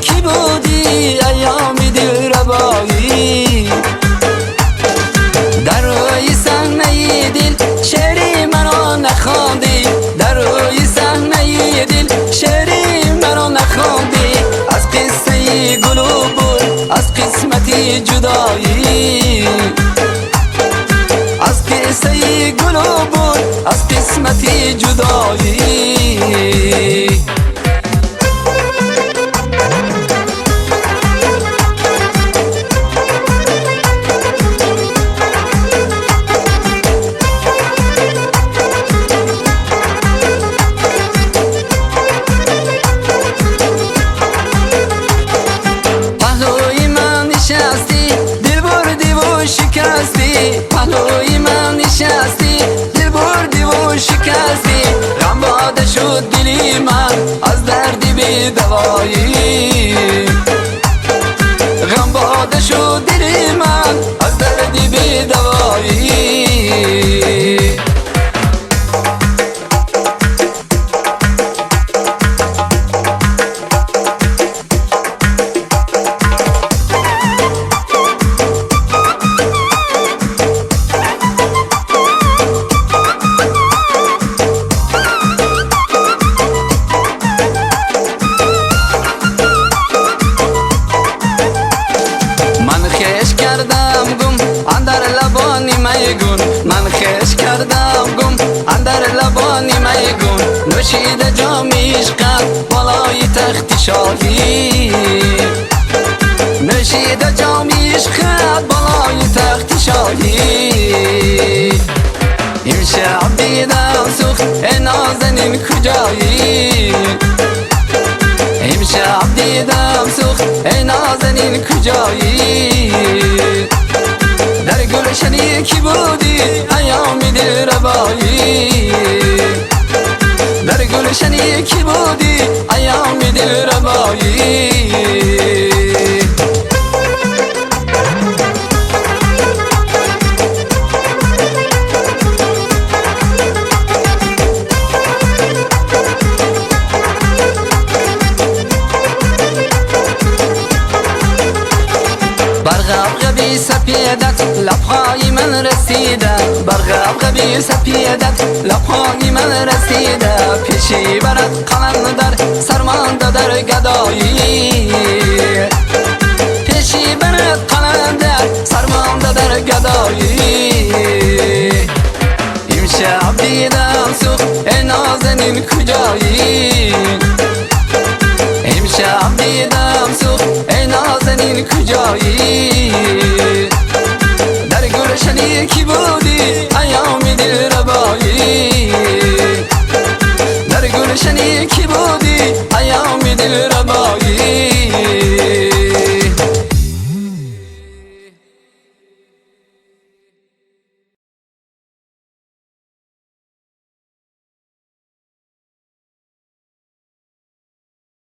کی بودی ایام دل ربایی. در روی صحنه دل شعری مرا نخواندی، در روی صحنه دل شعری مرا نخواندی. از قصه گل و بر، از قسمت جدایی، از قصه گل و بر، از قسمت جدایی. پهلوی من نشستی، دل بردی و شکستی. غم باده شد دلی من از دردی بی دوایی، غم باده شد دلی من از دردی بی دوایی. من خش کردم گم اندر لبانی میگون، نوشیده جام عشقت بالای تخت شاهی، نوشیده جام عشقت بالای تخت شاهی. امشب دیدم سوخت ای نازنین کجایی، امشب دیدم سوخت ای نازنین کجایی. در گلشنی کی بودی ایام دل ربایی، در گلشنی کی بودی ایام دل ربایی. برغبغبی سپیدت لبهای من رسیده، برغبغبی سپیدت لبهای من رسیده. پیشی برد قلم در سرمانده در گدایی، پیشی برد قلم در سرمانده در گدایی. امشب دیدم سوخت ای نازنین کجایی، امشب دیدم سوخت ای نازنین کجایی. در گلشنی کی بودی ایام دل ربایی، در گلشنی کی بودی ایام دل ربایی.